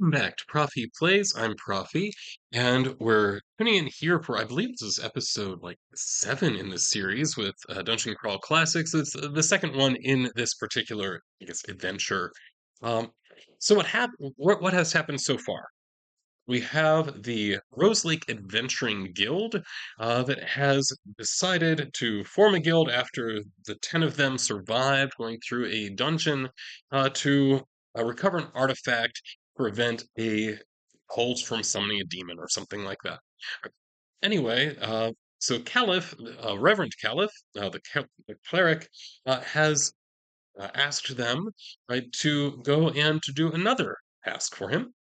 Welcome back to Prof E Plays. I'm Prof E, and we're tuning in here for, I believe this is episode like 7 in this series with Dungeon Crawl Classics. It's the second one in this particular, I guess, adventure. Um, so what has happened so far? We have the Roselake Adventuring Guild that has decided to form a guild after the 10 of them survived going through a dungeon to recover an artifact, prevent a cult from summoning a demon or something like that. Anyway, so Caliph, Reverend Caliph, the cleric, has asked them, right, to go and to do another task for him.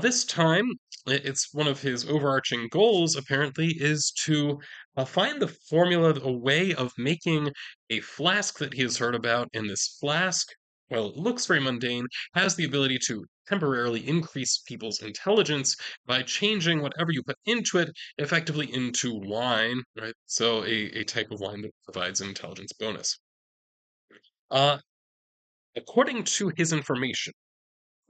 This time, it's one of his overarching goals, apparently, is to find the formula, a way of making a flask that he has heard about. And this flask, well, it looks very mundane, has the ability to temporarily increase people's intelligence by changing whatever you put into it effectively into wine, right? So a type of wine that provides an intelligence bonus. Uh, According to his information,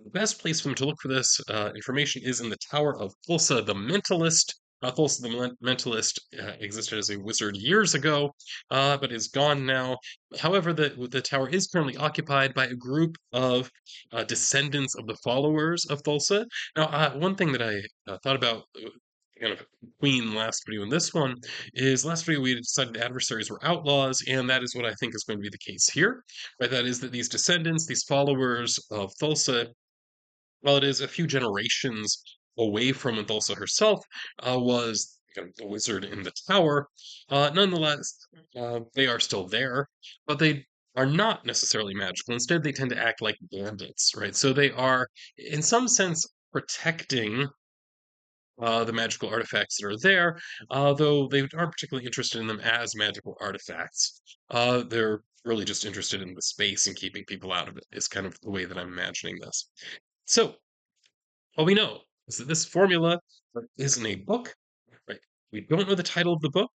the best place for them to look for this information is in the Tower of Thulsa the Mentalist. Thulsa the Mentalist existed as a wizard years ago, but is gone now. However, the tower is currently occupied by a group of descendants of the followers of Thulsa. Now, one thing that I thought about kind of Queen last video and this one is last video we decided adversaries were outlaws, and that is what I think is going to be the case here. Right? That is that these descendants, these followers of Thulsa, while it is a few generations away from when Thulsa herself was kind of the wizard in the tower, nonetheless, they are still there, but they are not necessarily magical. Instead, they tend to act like bandits, right? So they are, in some sense, protecting the magical artifacts that are there, though they aren't particularly interested in them as magical artifacts. They're really just interested in the space and keeping people out of it, is kind of the way that I'm imagining this. So, all we know is that this formula is in a book, right? We don't know the title of the book,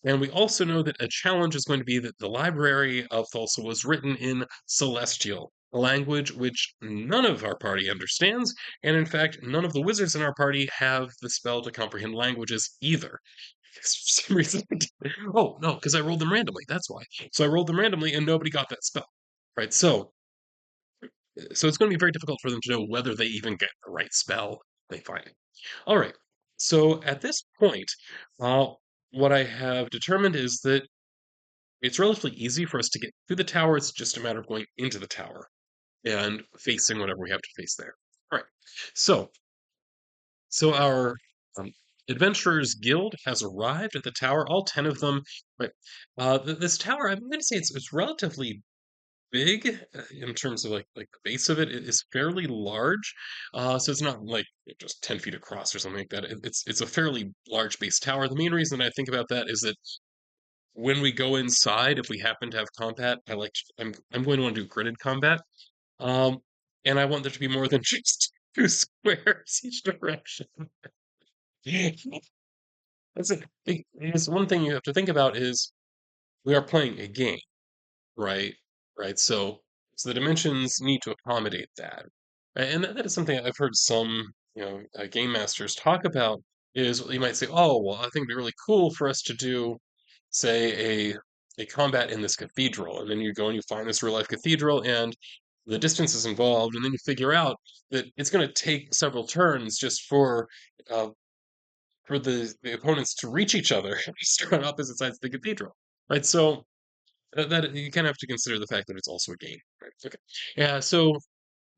and we also know that a challenge is going to be that the Library of Thulsa was written in Celestial, a language which none of our party understands, and in fact, none of the wizards in our party have the spell to comprehend languages either. For some reason, oh no, because I rolled them randomly. That's why. So I rolled them randomly, and nobody got that spell, right? So it's going to be very difficult for them to know whether they even get the right spell they find it. All right. So at this point, uh, what I have determined is that it's relatively easy for us to get through the tower. It's just a matter of going into the tower and facing whatever we have to face there. All right. So, so our adventurers guild has arrived at the tower. All 10 of them. Right. This tower, I'm going to say it's relatively big in terms of like the base of it is fairly large, so it's not like just 10 feet across or something like that. It's a fairly large base tower. The main reason I think about that is that when we go inside, if we happen to have combat, I'm going to want to do gridded combat, um, and I want there to be more than just 2 squares each direction. That's it. Because one thing you have to think about is we are playing a game, right? Right. So the dimensions need to accommodate that. Right? And that is something I've heard some, game masters talk about is you might say, oh, well, I think it'd be really cool for us to do, say, a combat in this cathedral. And then you go and you find this real life cathedral and the distance is involved, and then you figure out that it's going to take several turns just uh, for the opponents to reach each other just on opposite sides of the cathedral. Right. So that you kind of have to consider the fact that it's also a game. Right? Okay. Yeah, so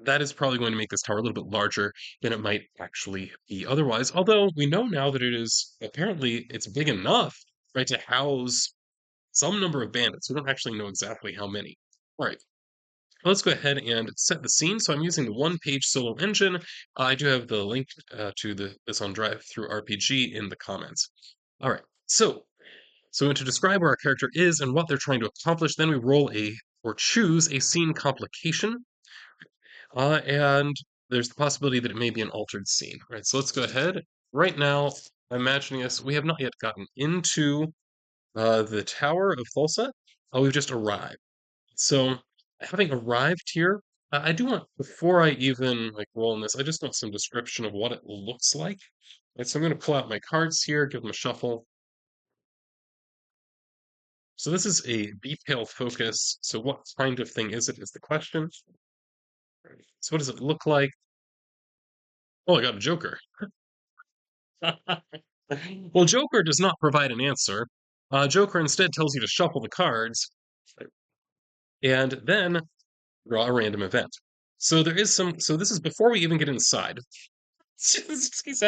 that is probably going to make this tower a little bit larger than it might actually be otherwise. Although we know now that it is apparently it's big enough, right, to house some number of bandits. We don't actually know exactly how many. All right. Let's go ahead and set the scene. So I'm using the one-page solo engine. I do have the link to this on Drive through RPG in the comments. All right. So to describe where our character is and what they're trying to accomplish, then we roll or choose a scene complication, and there's the possibility that it may be an altered scene. Right. So let's go ahead. Right now, I'm imagining us. We have not yet gotten into the Tower of Thulsa. We've just arrived. So having arrived here, I do want, before I even like roll in this, I just want some description of what it looks like. And so I'm going to pull out my cards here, give them a shuffle. So this is a detail focus. So what kind of thing is it is the question. So what does it look like? Oh, I got a Joker. Well, Joker does not provide an answer. Joker instead tells you to shuffle the cards and then draw a random event. So there is some. So this is before we even get inside. This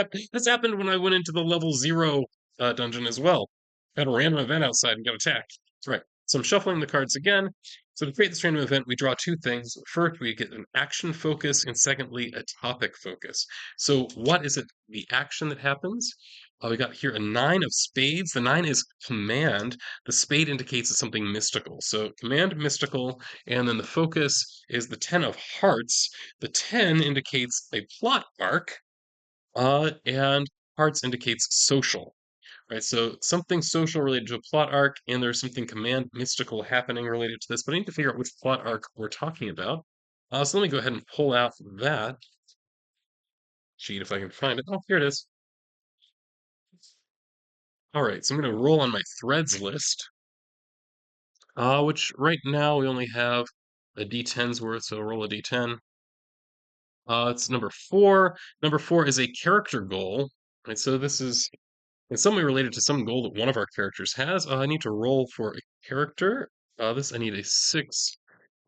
happened when I went into the level zero dungeon as well. Got a random event outside and got attacked. That's right. So I'm shuffling the cards again. So to create this random event, we draw two things. First, we get an action focus, and secondly, a topic focus. So what is it? The action that happens? We got here a nine of spades. The nine is command. The spade indicates it's something mystical. So command mystical, and then the focus is the 10 of hearts. The 10 indicates a plot arc, and hearts indicates social, right? So something social related to a plot arc, and there's something command mystical happening related to this, but I need to figure out which plot arc we're talking about. So let me go ahead and pull out that sheet if I can find it. Oh, here it is. All right, so I'm going to roll on my threads list, which right now we only have a d10's worth, so roll a d10. It's number four. Number four is a character goal, right? So this is in some way related to some goal that one of our characters has. I need to roll for a character. This I need a 6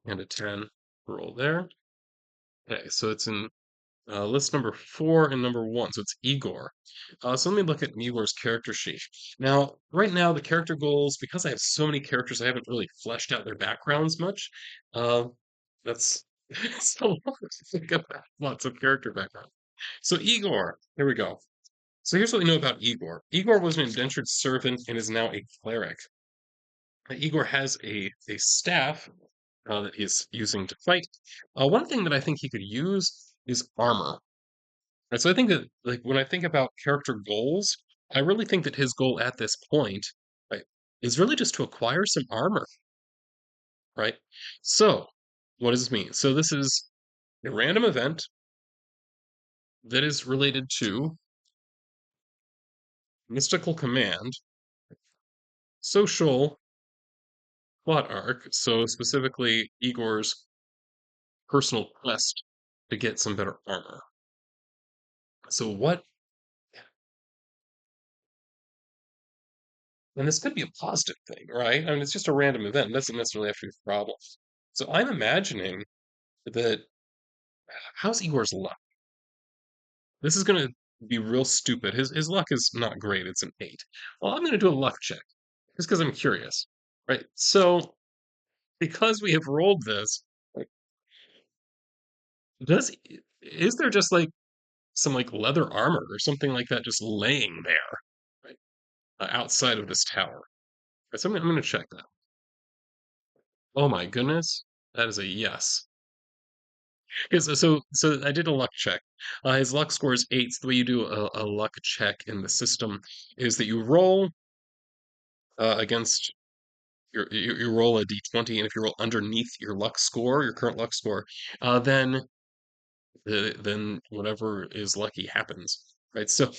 and a 10 roll there. Okay, so it's in list number 4 and number 1. So it's Igor. So let me look at Igor's character sheet. Now, right now, the character goals, because I have so many characters, I haven't really fleshed out their backgrounds much. Uh, that's it's a lot to think about lots of character background. So Igor, here we go. So here's what we know about Igor. Igor was an indentured servant and is now a cleric. Igor has a staff that he's using to fight. One thing that I think he could use is armor. And so I think that, like, when I think about character goals, I really think that his goal at this point, right, is really just to acquire some armor, right? So, what does this mean? So this is a random event that is related to mystical command, social plot arc, so specifically Igor's personal quest to get some better armor. So what, and this could be a positive thing, right? I mean, it's just a random event. It doesn't necessarily have to be a problem. So I'm imagining that how's Igor's luck? This is going to be real stupid. His luck is not great. It's an 8. Well, I'm going to do a luck check just because I'm curious, right? So because we have rolled this, like, does is there just like some like leather armor or something like that just laying there, right, outside of this tower? Right, so I'm gonna check that. Oh my goodness, that is a yes. So I did a luck check. His luck score is 8. So the way you do a luck check in the system is that you roll against you roll a d20, and if you roll underneath your luck score, your current luck score, then then whatever is lucky happens, right? So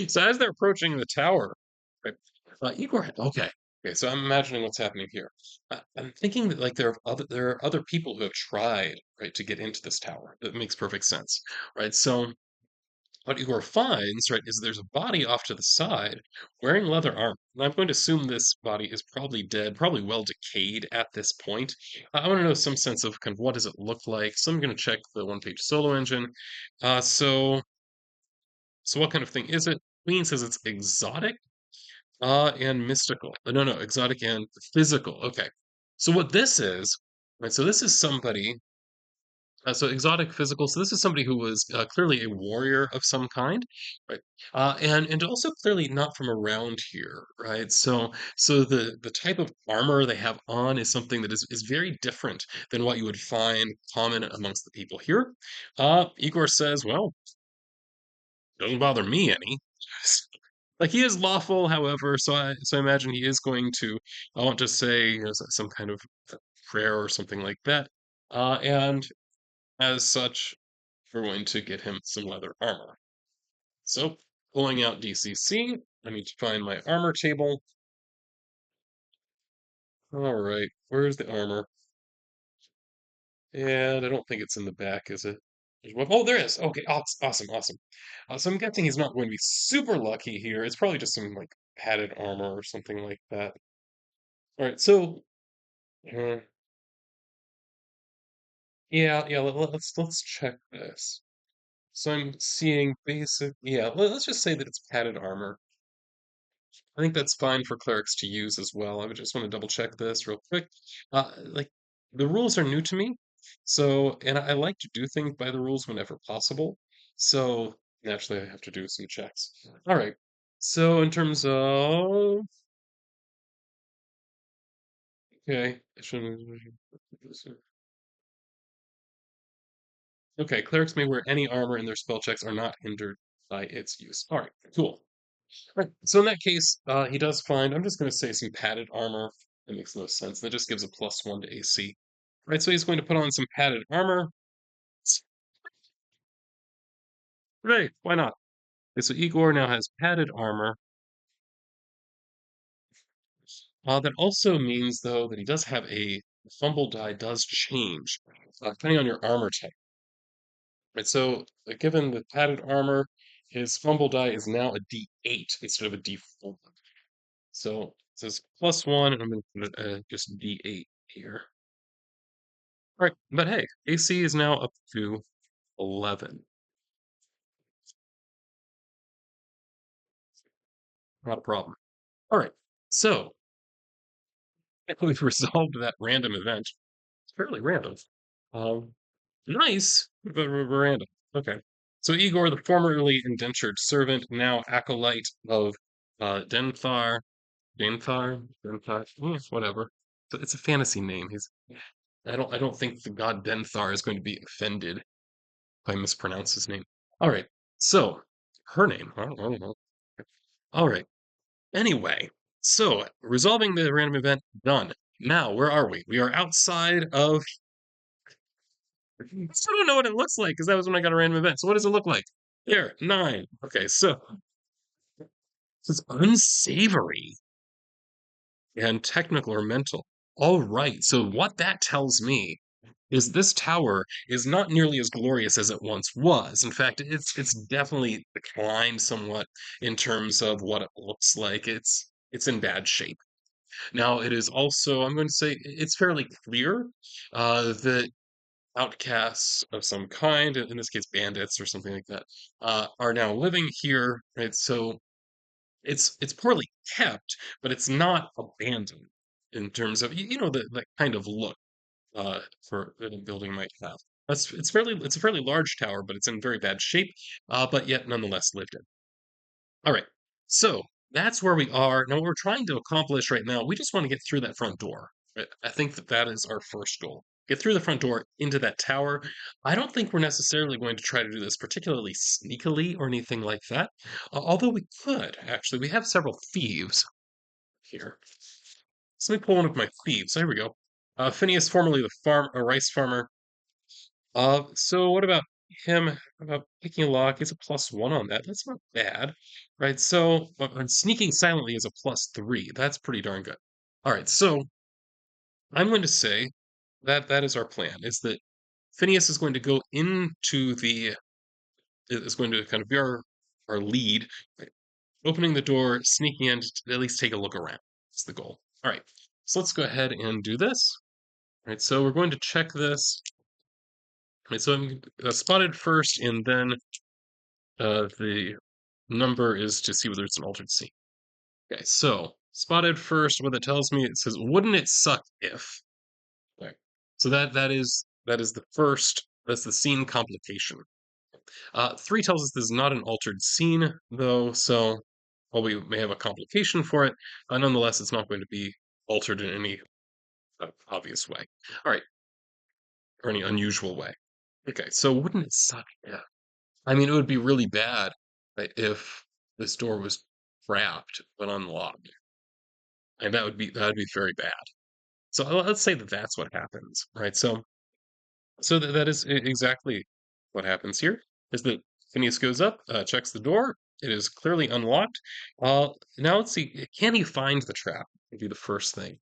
so as they're approaching the tower, right, Igor. Okay, okay. So I'm imagining what's happening here. I'm thinking that like there are other people who have tried, right, to get into this tower. That makes perfect sense, right? So what Igor finds, right, is there's a body off to the side wearing leather armor. And I'm going to assume this body is probably dead, probably well decayed at this point. I want to know some sense of kind of what does it look like. So I'm going to check the one-page solo engine. So what kind of thing is it? Queen says it's exotic, and mystical. No, exotic and physical. Okay. So what this is, right? So this is somebody. So exotic, physical. So this is somebody who was clearly a warrior of some kind, right? And also clearly not from around here, right? So the type of armor they have on is something that is very different than what you would find common amongst the people here. Igor says, well, doesn't bother me any. Like he is lawful, however, so I imagine he is going to I want to say, some kind of prayer or something like that. And as such, we're going to get him some leather armor. So, pulling out DCC, I need to find my armor table. All right, where's the armor? And I don't think it's in the back, is it? Oh, there is. Okay, awesome, awesome. So I'm guessing he's not going to be super lucky here. It's probably just some like padded armor or something like that. All right, so uh, yeah. Let's check this. So I'm seeing basic. Yeah, let's just say that it's padded armor. I think that's fine for clerics to use as well. I would just want to double check this real quick. Like the rules are new to me, so and I like to do things by the rules whenever possible. So naturally, I have to do some checks. All right. So in terms of okay, okay, clerics may wear any armor, and their spell checks are not hindered by its use. All right, cool. Right. So in that case, he does find, I'm just going to say some padded armor. That makes no sense. That just gives a +1 to AC. Right, so he's going to put on some padded armor. Right, why not? Okay, so Igor now has padded armor. That also means, though, that he does have a fumble die does change, depending on your armor type. Right, so given the padded armor, his fumble die is now a D8 instead of a D4. So it says +1, and I'm going to put it just D8 here. Right, but hey, AC is now up to 11. Not a problem. All right, so we've resolved that random event. It's fairly random. Um, nice, but random. Okay. So Igor, the formerly indentured servant, now acolyte of Denthar, whatever. So it's a fantasy name. He's. I don't think the god Denthar is going to be offended if I mispronounce his name. All right. So her name. I don't know. All right. Anyway, so resolving the random event, done. Now, where are we? We are outside of. I still don't know what it looks like because that was when I got a random event. So, what does it look like? There, 9. Okay, so it's unsavory and technical or mental. All right, so what that tells me is this tower is not nearly as glorious as it once was. In fact, it's definitely declined somewhat in terms of what it looks like. It's in bad shape. Now, it is also, I'm going to say, it's fairly clear that outcasts of some kind, in this case, bandits or something like that, are now living here, right? So it's poorly kept, but it's not abandoned in terms of the kind of look for that a building might have. It's a fairly large tower, but it's in very bad shape, but yet nonetheless lived in. All right. So that's where we are. Now, what we're trying to accomplish right now, we just want to get through that front door. Right? I think that that is our first goal. Get through the front door into that tower. I don't think we're necessarily going to try to do this particularly sneakily or anything like that. Although we could, actually. We have several thieves here. So let me pull one of my thieves. There we go. Phineas, formerly a rice farmer. So what about him? About picking a lock? It's a +1 on that. That's not bad, right? So and sneaking silently is a +3. That's pretty darn good. All right, so I'm going to say that that is our plan. Is that Phineas is going to go into the is going to kind of be our lead, right? Opening the door, sneaking in to at least take a look around. That's the goal. All right, so let's go ahead and do this. All right, so we're going to check this. All right, so I'm spotted first, and then the number is to see whether it's an altered scene. Okay, so spotted first. What it tells me, it says, "Wouldn't it suck if?" Okay, so that is the first. That's the scene complication. 3 tells us this is not an altered scene, though. So while we may have a complication for it, nonetheless, it's not going to be altered in any obvious way. All right, or any unusual way. Okay, so wouldn't it suck? Yeah. I mean, it would be really bad, right, if this door was trapped but unlocked, and that would be very bad. So let's say that that's what happens, right? So So that is exactly what happens here. Is that Phineas goes up, checks the door. It is clearly unlocked. Now let's see. Can he find the trap? Would be the first thing.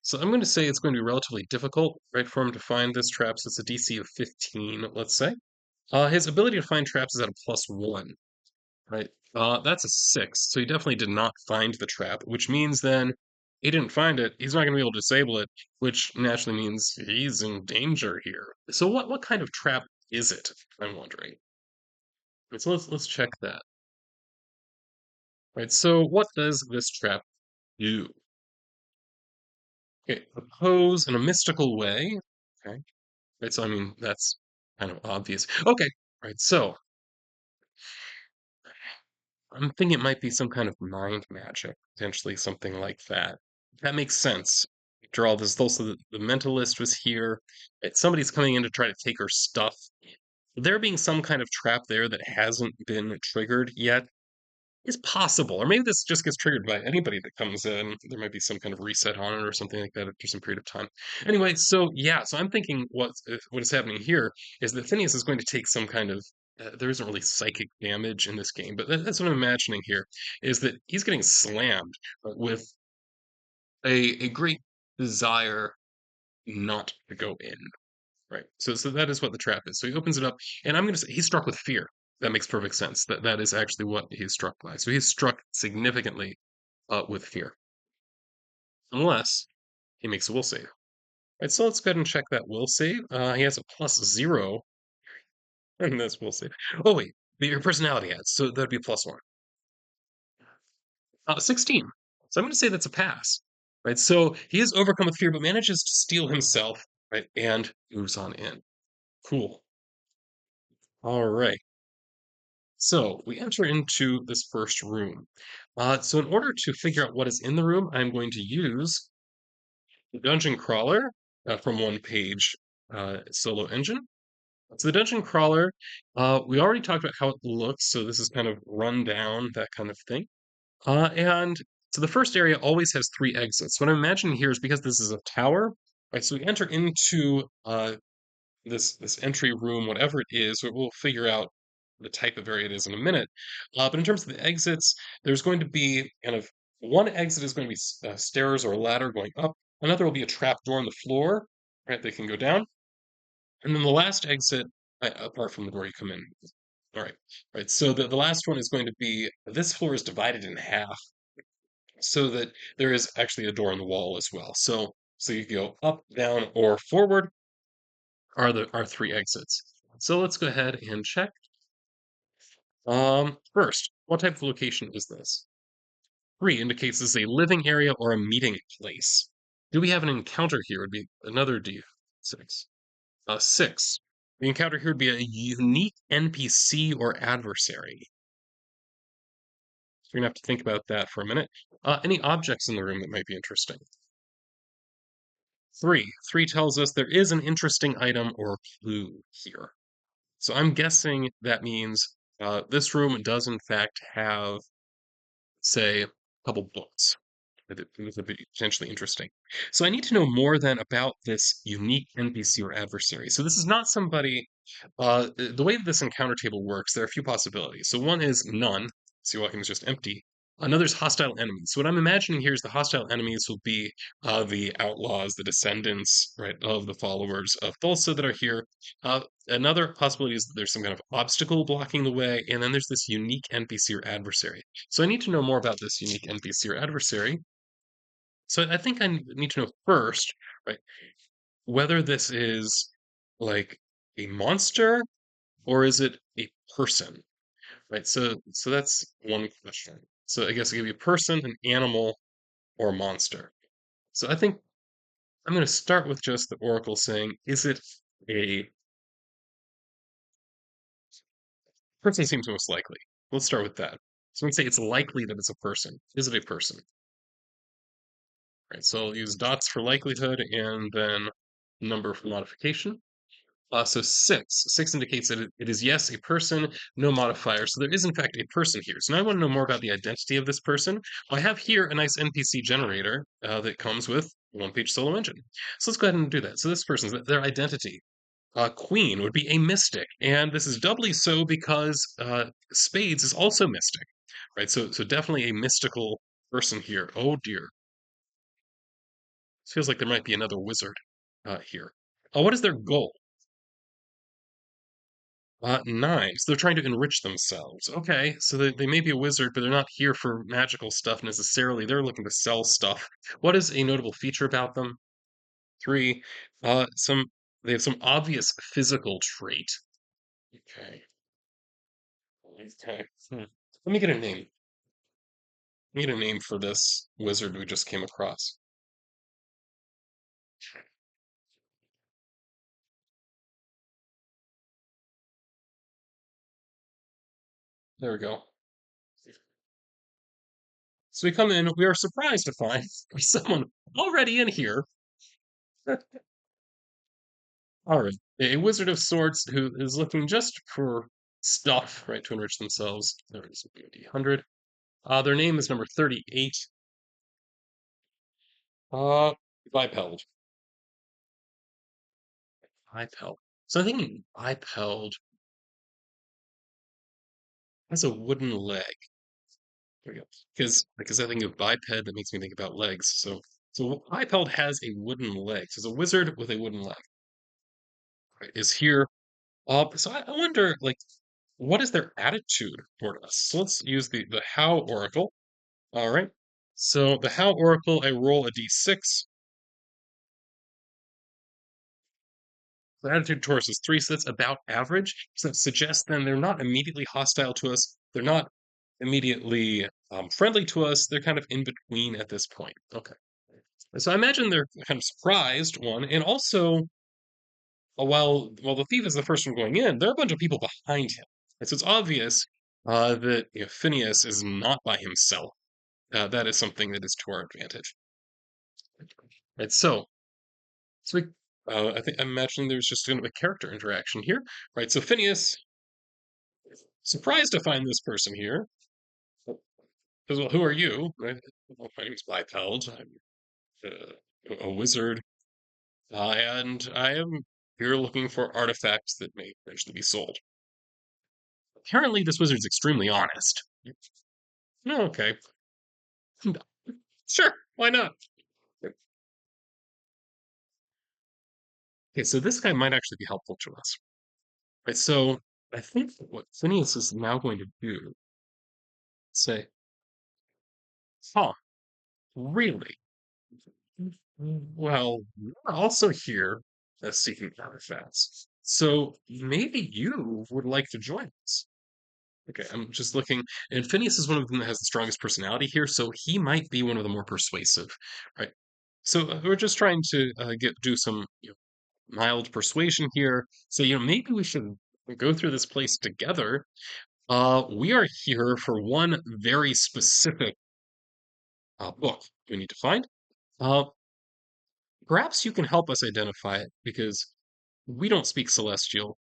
So I'm going to say it's going to be relatively difficult, right, for him to find this trap. So it's a DC of 15, let's say. His ability to find traps is at a +1, right? That's a 6, so he definitely did not find the trap, which means then he didn't find it. He's not going to be able to disable it, which naturally means he's in danger here. So what kind of trap is it? I'm wondering. Right, so let's check that. Right. So what does this trap do? Okay, oppose in a mystical way. Okay. Right. So I mean that's kind of obvious. Okay. Right. So I'm thinking it might be some kind of mind magic, potentially something like that. That makes sense. After all, this also the mentalist was here. Somebody's coming in to try to take her stuff. There being some kind of trap there that hasn't been triggered yet is possible. Or maybe this just gets triggered by anybody that comes in. There might be some kind of reset on it or something like that after some period of time. Anyway, so yeah, so I'm thinking what is happening here is that Phineas is going to take some kind of there isn't really psychic damage in this game, but that's what I'm imagining here is that he's getting slammed with a great desire not to go in. Right. So that is what the trap is. So he opens it up, and I'm going to say he's struck with fear. That makes perfect sense. That is actually what he's struck by. So he's struck significantly with fear, unless he makes a will save. Right. So let's go ahead and check that will save. He has a +0, and this will save. Oh wait, your personality adds, so that'd be a +1. 16. So I'm going to say that's a pass. Right. So he is overcome with fear, but manages to steel himself. Right, and moves on in. Cool. All right. So we enter into this first room. So in order to figure out what is in the room, I'm going to use the dungeon crawler from one page solo engine. So the dungeon crawler, we already talked about how it looks. So this is kind of run down, that kind of thing. And so the first area always has three exits. What I'm imagining here is because this is a tower, right? So we enter into this entry room, whatever it is, we'll figure out the type of area it is in a minute. But in terms of the exits, there's going to be kind of one exit is going to be stairs or a ladder going up. Another will be a trap door on the floor, right? They can go down, and then the last exit, apart from the door you come in. All right, right. So the last one is going to be this floor is divided in half, so that there is actually a door on the wall as well. So you go up, down, or forward are three exits. So let's go ahead and check. First, what type of location is this? 3 indicates this is a living area or a meeting place. Do we have an encounter here? Would be another D6. 6. The encounter here would be a unique NPC or adversary. So you're gonna have to think about that for a minute. Any objects in the room that might be interesting? 3. 3 tells us there is an interesting item or clue here. So I'm guessing that means this room does in fact have, say, a couple books that would be potentially interesting. So I need to know more then about this unique NPC or adversary. So this is not somebody. The way this encounter table works, there are a few possibilities. So one is none. So walking is just empty. Another's hostile enemies. So what I'm imagining here is the hostile enemies will be the outlaws, the descendants, right, of the followers of Thulsa that are here. Another possibility is that there's some kind of obstacle blocking the way, and then there's this unique NPC or adversary. So I need to know more about this unique NPC or adversary. So I think I need to know first, right, whether this is like a monster or is it a person, right? So that's one question. So I guess it could be a person, an animal, or a monster. So I think I'm going to start with just the oracle saying, is it a person? Seems most likely. Let's start with that. So I'm going to say it's likely that it's a person. Is it a person? Right. So I'll use dots for likelihood and then number for modification. So 6. 6 indicates that it is, yes, a person, no modifier. So there is, in fact, a person here. So now I want to know more about the identity of this person. I have here a nice NPC generator that comes with one-page solo engine. So let's go ahead and do that. So this person's their identity. Queen would be a mystic, and this is doubly so because Spades is also mystic, right? So definitely a mystical person here. Oh dear, feels like there might be another wizard here. What is their goal? Nine. So they're trying to enrich themselves. Okay, so they may be a wizard, but they're not here for magical stuff necessarily. They're looking to sell stuff. What is a notable feature about them? Three. Some they have some obvious physical trait. Okay. Okay. Let me get a name. Let me get a name for this wizard we just came across. There we go. So we come in, we are surprised to find someone already in here. All right. A wizard of sorts who is looking just for stuff, right, to enrich themselves. There it is, 100. Their name is number 38. Uh, Bypeld. Bypeld. So I think Bypeld has a wooden leg. There we go. Because I think of biped, that makes me think about legs. So Bypeld has a wooden leg. So it's a wizard with a wooden leg. Right, is here. So I wonder, like, what is their attitude toward us? So let's use the How Oracle. All right. So the How Oracle, I roll a d6. The attitude towards is 3, so that's about average. So that suggests then they're not immediately hostile to us. They're not immediately friendly to us. They're kind of in between at this point. Okay. So I imagine they're kind of surprised, one, and also while the thief is the first one going in, there are a bunch of people behind him. And so it's obvious that Phineas is not by himself. That is something that is to our advantage. Right. So I think I'm imagining there's just going to be a character interaction here, right? So Phineas, surprised to find this person here, says, "Well, who are you?" Right? Well, my name's Bypeld. I'm a wizard, and I am here looking for artifacts that may eventually be sold. Apparently, this wizard's extremely honest. No, okay, sure, why not? Okay, so this guy might actually be helpful to us, right? So I think what Phineas is now going to do, say, "Huh, really? Well, we're also here as seeking artifacts. So maybe you would like to join us." Okay, I'm just looking, and Phineas is one of them that has the strongest personality here, so he might be one of the more persuasive, right? So we're just trying to do some mild persuasion here. So maybe we should go through this place together. We are here for one very specific book we need to find. Uh, Perhaps you can help us identify it because we don't speak Celestial,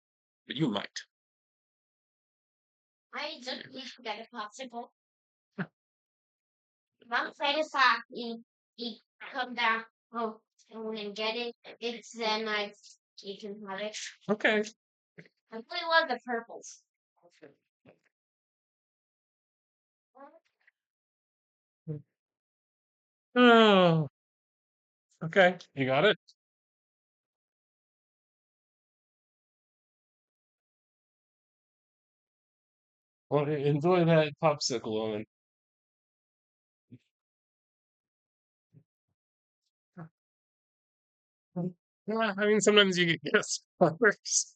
but you might. I just wish we got a popsicle. Mom said if I eat come down oh and get it, it's then you can have it. Okay. I really love the purples. Oh, okay. You got it? Well, enjoy that popsicle, Owen. Yeah, I mean, sometimes you get guest stars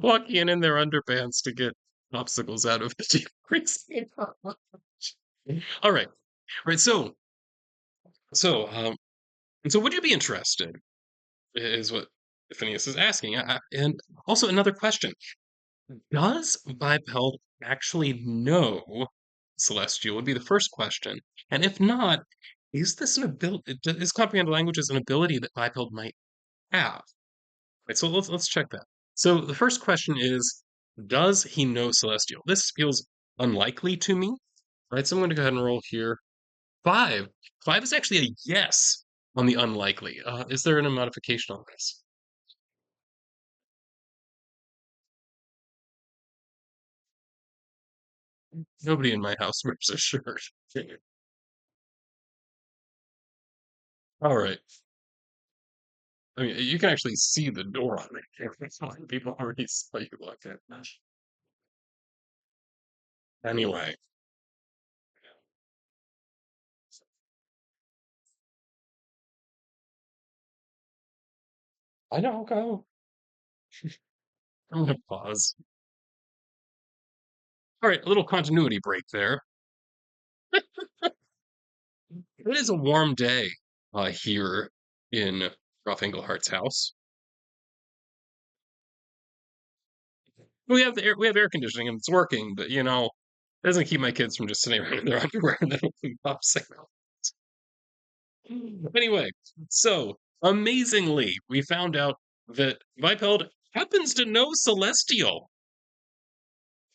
walking in their underpants to get popsicles out of the deep freezing. All right. Right. So, and so would you be interested, is what Phineas is asking. And also another question. Does Bypeld actually know Celestial would be the first question. And if not, is this an ability, is comprehend languages an ability that Bypeld might have? Right, so let's check that. So the first question is, does he know Celestial? This feels unlikely to me, right? So I'm going to go ahead and roll here. Five. Five is actually a yes on the unlikely. Is there a modification on this? Nobody in my house wears a shirt. All right. I mean, you can actually see the door on the camera. So people already saw you look at that. Anyway, I don't go. I'm gonna pause. All right, a little continuity break there. It is a warm day here in Rough Englehart's house. We have air conditioning and it's working, but it doesn't keep my kids from just sitting around in their underwear and then opening up signal. Anyway, so amazingly, we found out that Bypeld happens to know Celestial.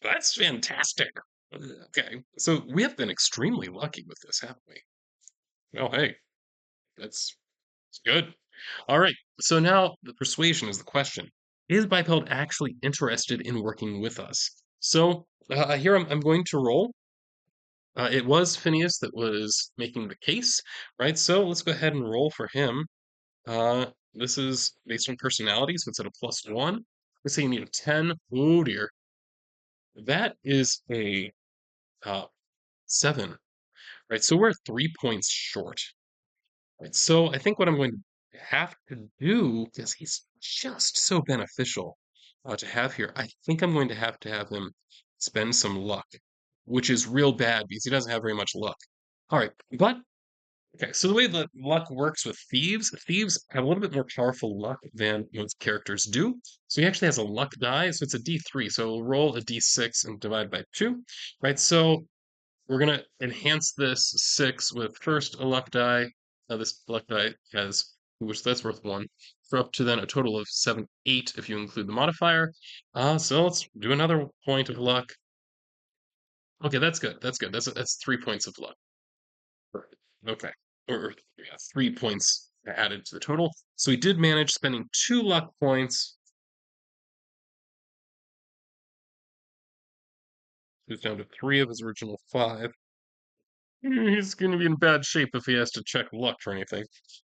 That's fantastic. Okay, so we have been extremely lucky with this, haven't we? Oh, hey, that's good. All right, so now the persuasion is the question. Is Bypeld actually interested in working with us? So here I'm going to roll. It was Phineas that was making the case, right? So let's go ahead and roll for him. This is based on personality, so it's at a +1. Let's say you need a 10. Oh dear. That is a 7, right? So we're 3 points short. Right? So I think what I'm going to have to do, because he's just so beneficial to have here, I think I'm going to have him spend some luck, which is real bad because he doesn't have very much luck. All right, but okay, so the way that luck works with thieves have a little bit more powerful luck than most characters do. So he actually has a luck die, so it's a D3. So we'll roll a D6 and divide by 2, right? So we're gonna enhance this 6 with first a luck die. This luck die has, which that's worth 1, for up to then a total of 7, 8 if you include the modifier. So let's do another point of luck. Okay, that's good. That's good. That's 3 points of luck. Perfect. Okay. Or yeah, 3 points added to the total. So he did manage spending 2 luck points. He's down to 3 of his original 5. He's going to be in bad shape if he has to check luck for anything.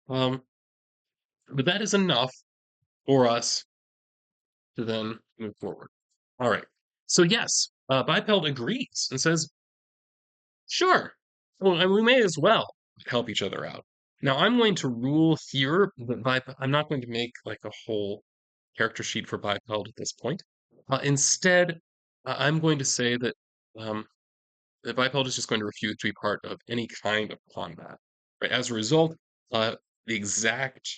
Um, but that is enough for us to then move forward. All right. So yes, Bypeld agrees and says, "Sure. Well, and we may as well help each other out." Now, I'm going to rule here that I'm not going to make like a whole character sheet for Bypeld at this point. Instead, I'm going to say um, that Bypeld is just going to refuse to be part of any kind of combat. Right? As a result, the exact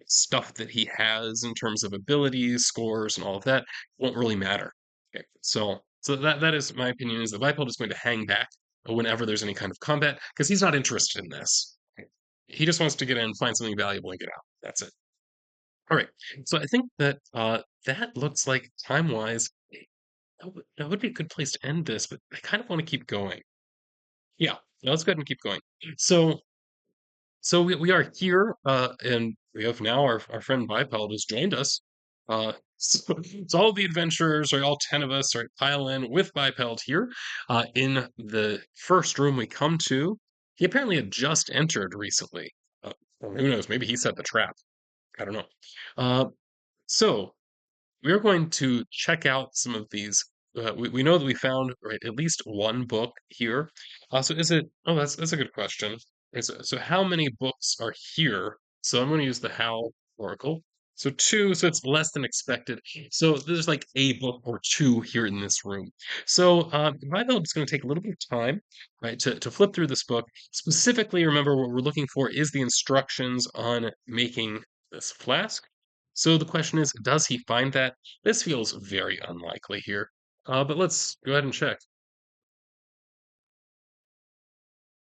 stuff that he has in terms of abilities, scores, and all of that won't really matter. Okay, so that is my opinion is that Bypeld is going to hang back whenever there's any kind of combat because he's not interested in this. Okay. He just wants to get in, find something valuable, and get out. That's it. All right. So I think that that looks like time-wise, that would be a good place to end this, but I kind of want to keep going. Yeah, let's go ahead and keep going. So we are here, and we have now our friend Bypeld has joined us. So all the adventurers, or all 10 of us, are pile in with Bypeld here in the first room we come to. He apparently had just entered recently. Well, who knows? Maybe he set the trap. I don't know. Uh, so we're going to check out some of these. We know that we found right at least one book here. So is it? Oh, that's a good question. So how many books are here? So I'm going to use the How Oracle. So 2, so it's less than expected. So there's like a book or 2 here in this room. So my build is going to take a little bit of time, right, to flip through this book. Specifically, remember what we're looking for is the instructions on making this flask. So the question is, does he find that? This feels very unlikely here. But let's go ahead and check.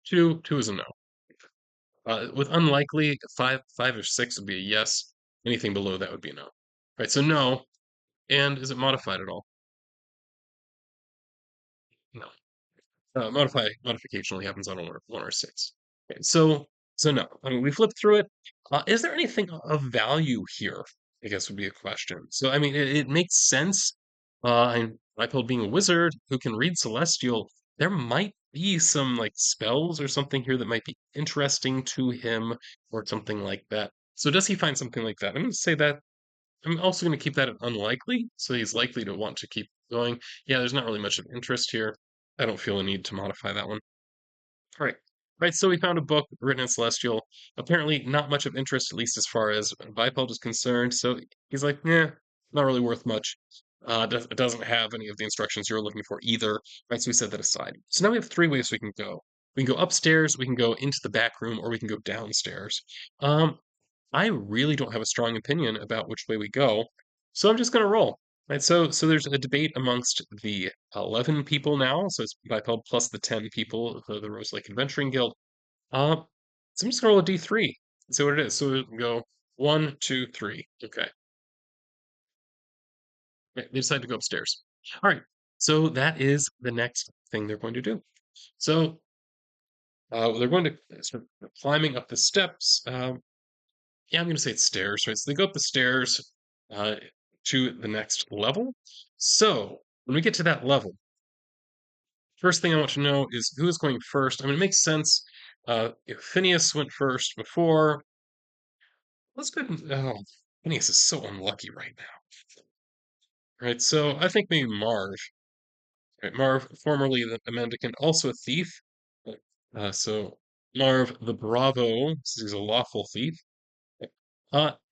Two is a no. With unlikely, five or six would be a yes. Anything below that would be a no. Right, so no. And is it modified at all? No. Modification only happens on one or six. Okay, so no. I mean, we flipped through it. Is there anything of value here? I guess would be a question. So I mean, it makes sense. And Leopold being a wizard who can read celestial, there might be some like spells or something here that might be interesting to him or something like that. So does he find something like that? I'm going to say that I'm also going to keep that at unlikely, so he's likely to want to keep going. Yeah, there's not really much of interest here. I don't feel a need to modify that one. All right. Right, so we found a book written in Celestial. Apparently, not much of interest, at least as far as Bypeld is concerned. So he's like, yeah, not really worth much. It doesn't have any of the instructions you're looking for either. Right, so we set that aside. So now we have three ways we can go. We can go upstairs, we can go into the back room, or we can go downstairs. Um, I really don't have a strong opinion about which way we go, so I'm just going to roll. Right, so there's a debate amongst the 11 people now, so it's Biped plus the 10 people of the Roselake Adventuring Guild. So I'm just going to roll a d3 and see what it is. So we go one, two, three. Okay. Okay, they decide to go upstairs. All right, so that is the next thing they're going to do. So they're going to start climbing up the steps. Yeah, I'm going to say it's stairs, right? So they go up the stairs uh, to the next level. So when we get to that level, first thing I want to know is who is going first. I mean, it makes sense if Phineas went first before. Let's go. Oh, Phineas is so unlucky right now, right? So I think maybe Marv. Right? Marv, formerly the mendicant, also a thief. So Marv the Bravo, he's a lawful thief.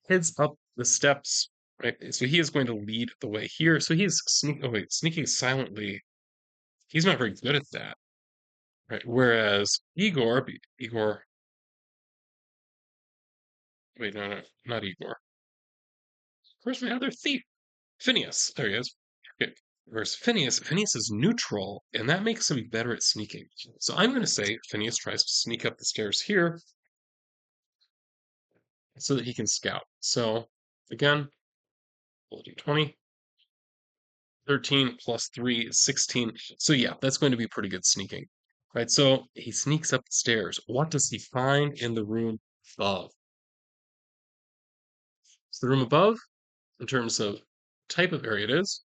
Heads up the steps, right? So he is going to lead the way here. So he's sneaking silently. He's not very good at that, right? Whereas Igor, wait, no, not Igor. Where's my other thief? Phineas. There he is. Okay. Whereas Phineas is neutral, and that makes him better at sneaking. So I'm going to say Phineas tries to sneak up the stairs here so that he can scout. So again, roll d20. 13 plus 3 is 16. So yeah, that's going to be pretty good sneaking. Right, so he sneaks up the stairs. What does he find in the room above? So the room above, in terms of type of area it is,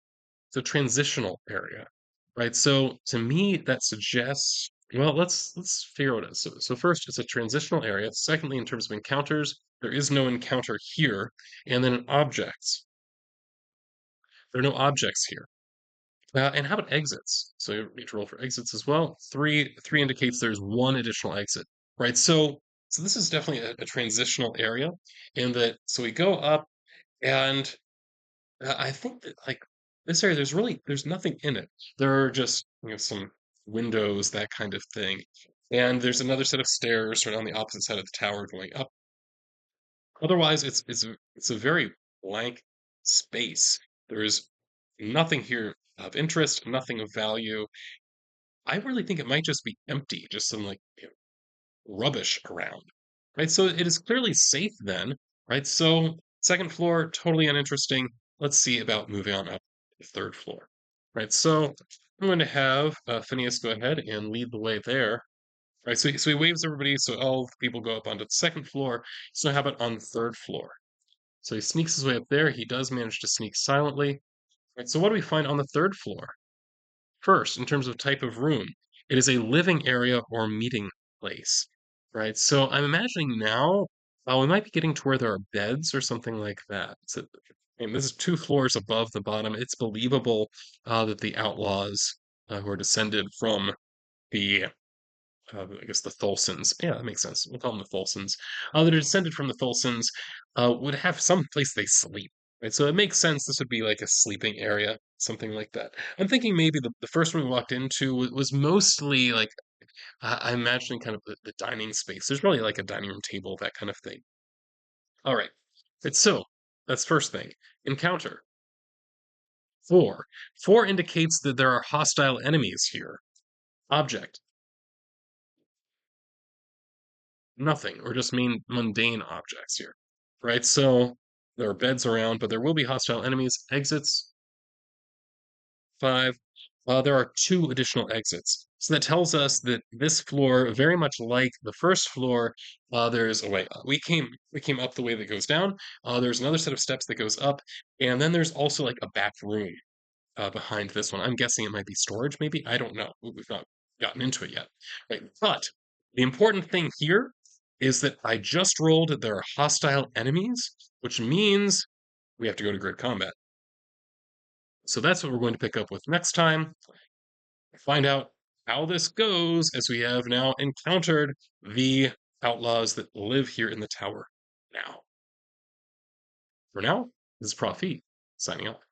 it's a transitional area. Right, so to me that suggests, well, let's figure out what it is. So first, it's a transitional area. Secondly, in terms of encounters, there is no encounter here. And then objects. There are no objects here. And how about exits? So you need to roll for exits as well. Three indicates there's one additional exit, right? So this is definitely a transitional area, in that so we go up, and I think that like this area, there's nothing in it. There are just some windows, that kind of thing, and there's another set of stairs right on the opposite side of the tower going up. Otherwise, it's a very blank space. There's nothing here of interest, nothing of value. I really think it might just be empty, just some like rubbish around, right? So it is clearly safe then, right? So second floor, totally uninteresting. Let's see about moving on up to the third floor, right? So I'm going to have Phineas go ahead and lead the way there, right? So he waves everybody, so all the people go up onto the second floor. So how about on the third floor? So he sneaks his way up there. He does manage to sneak silently. Right, so what do we find on the third floor? First, in terms of type of room, it is a living area or meeting place, right? So I'm imagining now, we might be getting to where there are beds or something like that. So, and this is two floors above the bottom. It's believable that the outlaws who are descended from the I guess the Thulsans. Yeah, that makes sense. We'll call them the Thulsans. That are descended from the Thulsans would have some place they sleep. Right, so it makes sense. This would be like a sleeping area, something like that. I'm thinking maybe the first one we walked into was mostly like I'm imagining kind of the dining space. There's really like a dining room table, that kind of thing. All right. It's so that's first thing. Encounter. Four. Four indicates that there are hostile enemies here. Object. Nothing, or just mean mundane objects here, right? So there are beds around, but there will be hostile enemies. Exits, 5. There are 2 additional exits. So that tells us that this floor, very much like the first floor, there's a way. We came up the way that goes down. There's another set of steps that goes up, and then there's also like a back room behind this one. I'm guessing it might be storage, maybe. I don't know. We've not gotten into it yet. Right? But the important thing here is that I just rolled there are hostile enemies, which means we have to go to grid combat. So that's what we're going to pick up with next time. Find out how this goes as we have now encountered the outlaws that live here in the tower now. For now, this is Prof E signing off.